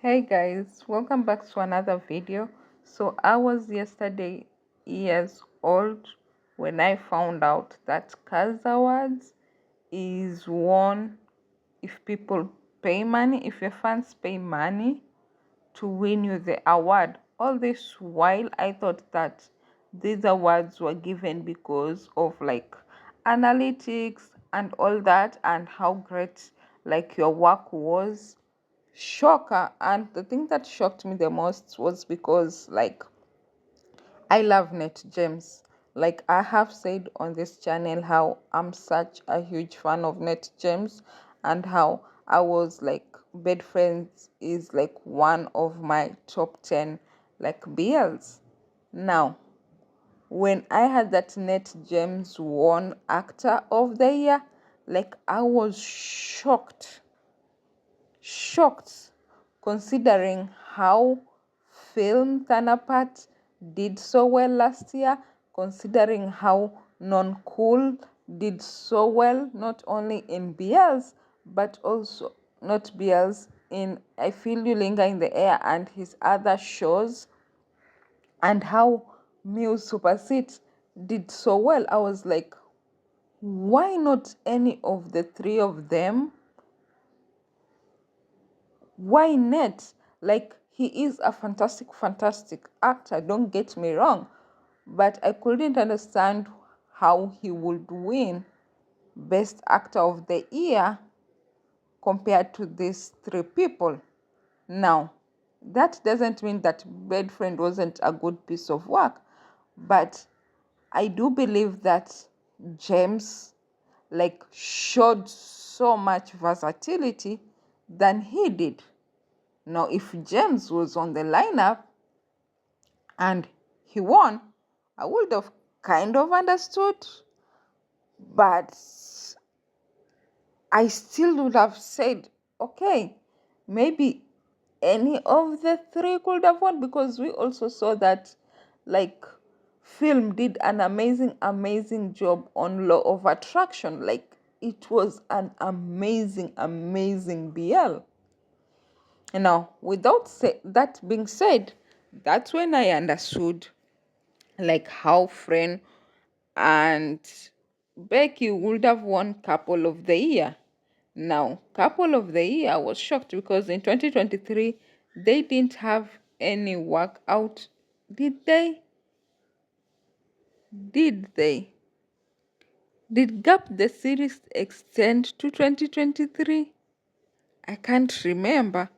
Hey guys, welcome back to another video. So I was yesterday years old when I found out that Kaz Awards is won if people pay money, if your fans pay money to win you the award. All this while I thought that these awards were given because of like analytics and all that and how great like your work was. Shocker. And the thing that shocked me the most was because like I love net gems. Like I have said on this channel how I'm such a huge fan of net gems and how I was like Bed Friends is like one of my top 10 like BLs. Now, when I had that net gems won actor of the year, like I was shocked considering how film Tanapat did so well last year, considering how Non-Cool did so well, not only in BLs, but also not BLs, in I Feel You Linger in the Air and his other shows, and how Muse Superseat did so well. I was like, why not any of the three of them? Why not? Like, he is a fantastic actor, don't get me wrong, but I couldn't understand how he would win Best Actor of the Year compared to these three people. Now, that doesn't mean that Bed Friend wasn't a good piece of work, but I do believe that James like showed so much versatility than he did. Now, if James was on the lineup and he won, I would have kind of understood, but I still would have said, okay, maybe any of the three could have won, because we also saw that like film did an amazing job on Law of Attraction. Like it was an amazing BL. Now, that being said, that's when I understood like how Fren and Becky would have won Couple of the Year. Now, Couple of the Year, I was shocked because in 2023 they didn't have any work out. Did they? Did they? Did Gap the series extend to 2023? I can't remember,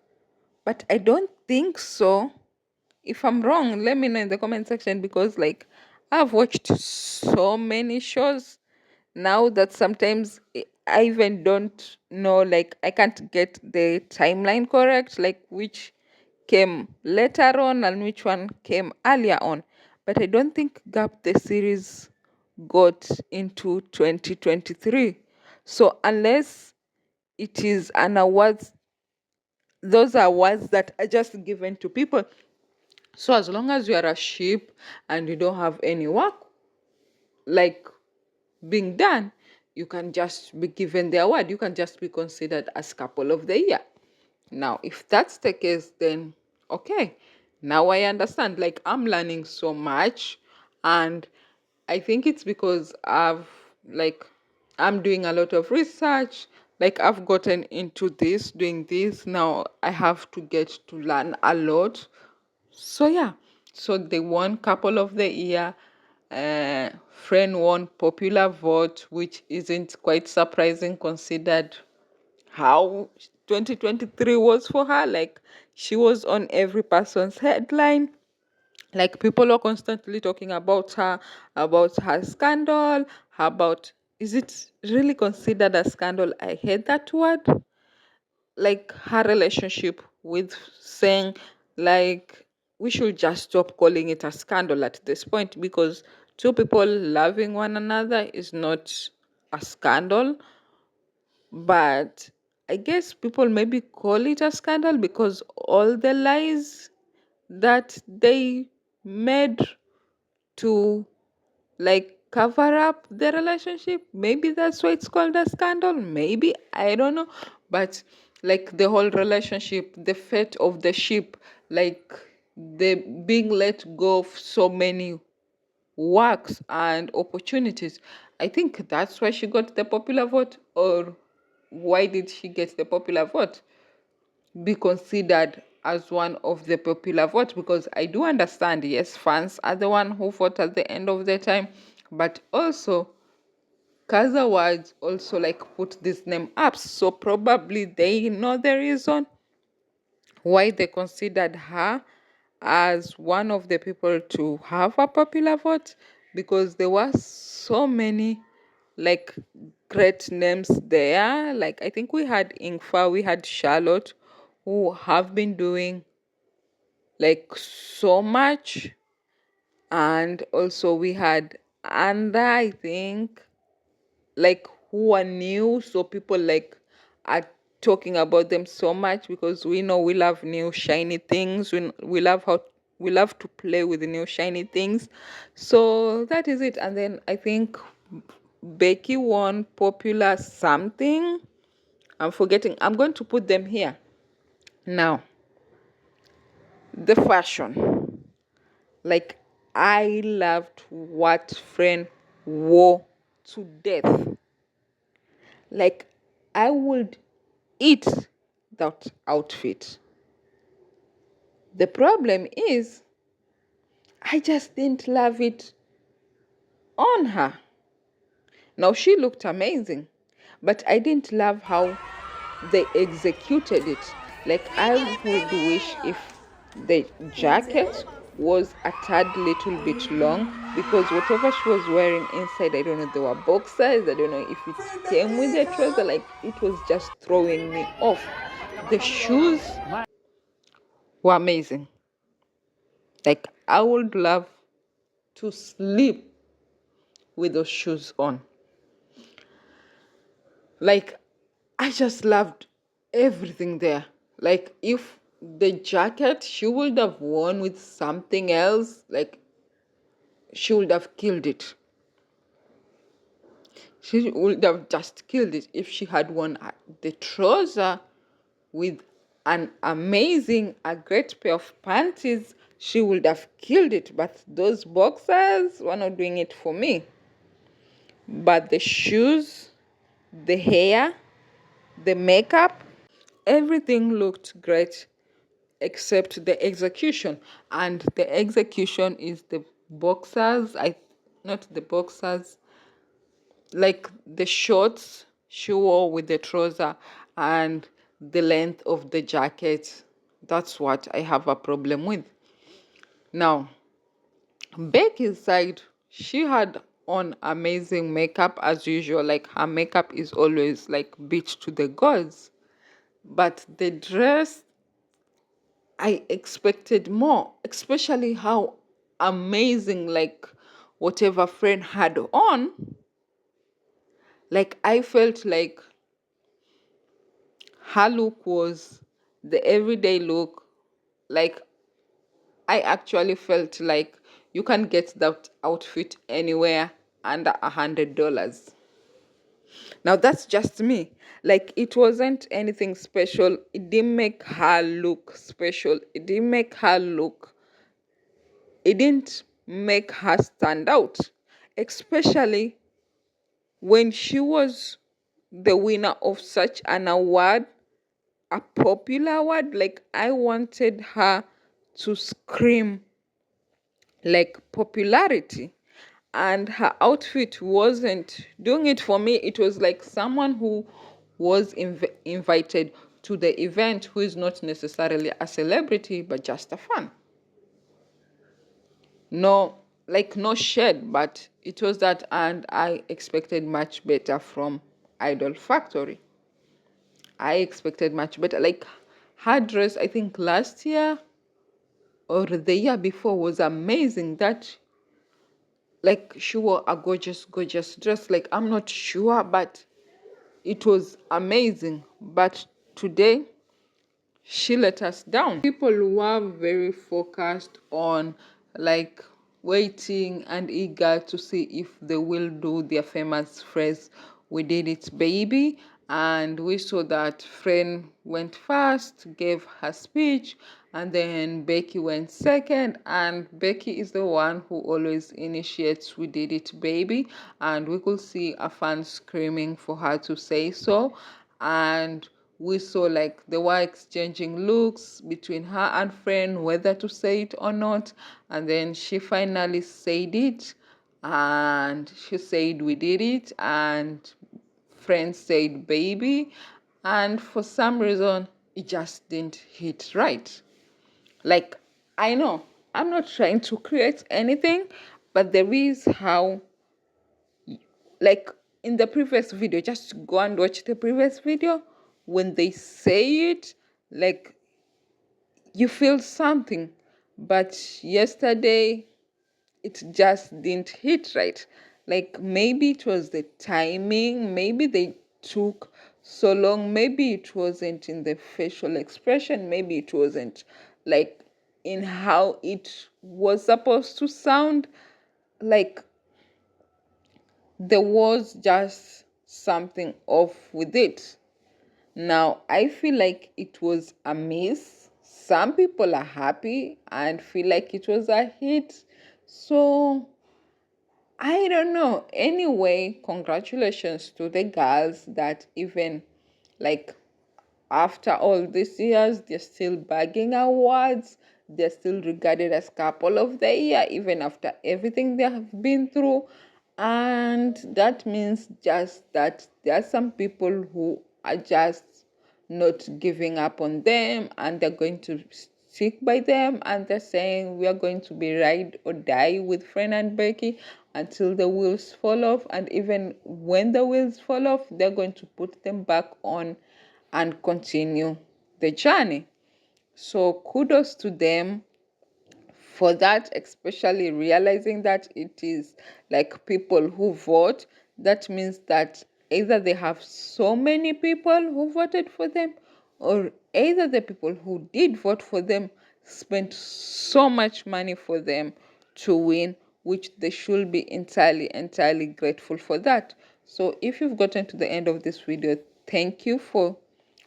but I don't think so. If I'm wrong, let me know in the comment section, because like I've watched so many shows now that sometimes I even don't know, like I can't get the timeline correct, like which came later on and which one came earlier on. But I don't think Gap the series got into 2023. So unless it is an awards, those are awards that are just given to people. So as long as you are a sheep and you don't have any work like being done, you can just be given the award. You can just be considered as Couple of the Year. Now, if that's the case, then okay. Now I understand. Like I'm learning so much, and I think it's because I'm doing a lot of research. Like I've gotten into this, doing this. Now I have to get to learn a lot. So yeah, so they won Couple of the Year. Friend won Popular Vote, which isn't quite surprising considered how 2023 was for her. Like she was on every person's headline. Like people were constantly talking about her scandal, about, is it really considered a scandal? I hate that word. Like her relationship with saying, like, we should just stop calling it a scandal at this point, because two people loving one another is not a scandal. But I guess people maybe call it a scandal because all the lies that they made to like cover up the relationship, maybe that's why it's called a scandal. Maybe, I don't know. But like the whole relationship, the fate of the ship, like the being let go of so many works and opportunities. I think that's why she got the popular vote. Or why did she get the popular vote? Be considered as one of the popular vote, because I do understand, yes, fans are the one who vote at the end of the time, but also Kaza Awards also like put this name up, so probably they know the reason why they considered her as one of the people to have a popular vote, because there were so many like great names there. Like I think we had Ingfa, we had Charlotte, who have been doing like so much, and also we had Anda, I think, like who are new, so people like are talking about them so much, because we know we love new shiny things. We love how we love to play with the new shiny things. So that is it. And then I think Becky won popular something. I'm forgetting. I'm going to put them here now. The fashion, like I loved what Friend wore to death. Like I would eat that outfit. The problem is I just didn't love it on her. Now she looked amazing, but I didn't love how they executed it. Like I would wish if the jacket was a tad little bit long, because whatever she was wearing inside, I don't know, they were boxers, I don't know if it came with a trouser, like it was just throwing me off. The shoes were amazing. Like I would love to sleep with those shoes on. Like I just loved everything there. Like if the jacket she would have worn with something else, like she would have killed it. She would have just killed it if she had worn the trouser with an amazing, a great pair of panties. She would have killed it. But those boxers were not doing it for me. But the shoes, the hair, the makeup, everything looked great except the execution. And the execution is the boxers, not the boxers, like the shorts she wore with the trouser and the length of the jacket. That's what I have a problem with. Now, Becky's side, she had on amazing makeup as usual. Like her makeup is always like beat to the gods. But the dress, I expected more, especially how amazing, like whatever Friend had on. Like I felt like her look was the everyday look. Like I actually felt like you can get that outfit anywhere under $100. Now that's just me. Like it wasn't anything special. It didn't make her look special. It didn't make her look. It didn't make her stand out, especially when she was the winner of such an award, a popular award. Like I wanted her to scream like popularity, and her outfit wasn't doing it for me. It was like someone who was invited to the event, who is not necessarily a celebrity but just a fan. No, like no shade, but it was that, and I expected much better from Idol Factory. I expected much better. Like her dress, I think last year or the year before, was amazing. That like she wore a gorgeous, gorgeous dress. Like I'm not sure, but it was amazing. But today she let us down. People were very focused on like waiting and eager to see if they will do their famous phrase, "We did it, baby." And we saw that Fren went first, gave her speech, and then Becky went second. And Becky is the one who always initiates "We did it, baby," and we could see a fan screaming for her to say so. And we saw like they were exchanging looks between her and Fren, whether to say it or not. And then she finally said it, and she said "We did it," and friends said "baby," and for some reason it just didn't hit right. Like, I know I'm not trying to create anything, but there is how, like, in the previous video, just go and watch the previous video. When they say it, like, you feel something, but yesterday it just didn't hit right. Like, maybe it was the timing, maybe they took so long, maybe it wasn't in the facial expression, maybe it wasn't like in how it was supposed to sound. Like, there was just something off with it. Now, I feel like it was a miss. Some people are happy and feel like it was a hit. So I don't know. Anyway, congratulations to the girls that even like after all these years, they're still bagging awards. They're still regarded as couple of the year, even after everything they have been through. And that means just that there are some people who are just not giving up on them, and they're going to stick by them, and they're saying we are going to be ride or die with Fren and Becky until the wheels fall off. And even when the wheels fall off, they're going to put them back on and continue the journey. So kudos to them for that, especially realizing that it is like people who vote. That means that either they have so many people who voted for them, or either the people who did vote for them spent so much money for them to win, which they should be entirely grateful for that. So if you've gotten to the end of this video, thank you for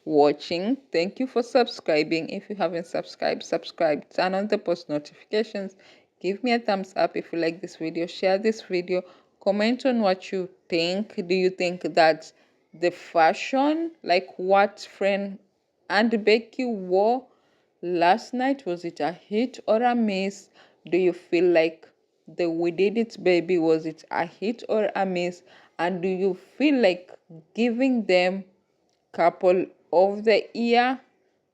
watching. Thank you for subscribing. If you haven't subscribed, subscribe, turn on the post notifications, give me a thumbs up if you like this video, share this video, comment on what you think. Do you think that the fashion, like what Fren and Becky wore last night, was it a hit or a miss? Do you feel like the "We Did It, Baby," was it a hit or a miss? And do you feel like giving them couple of the year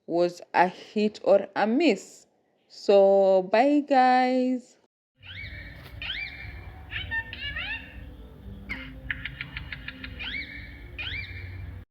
was a hit or a miss? So bye guys.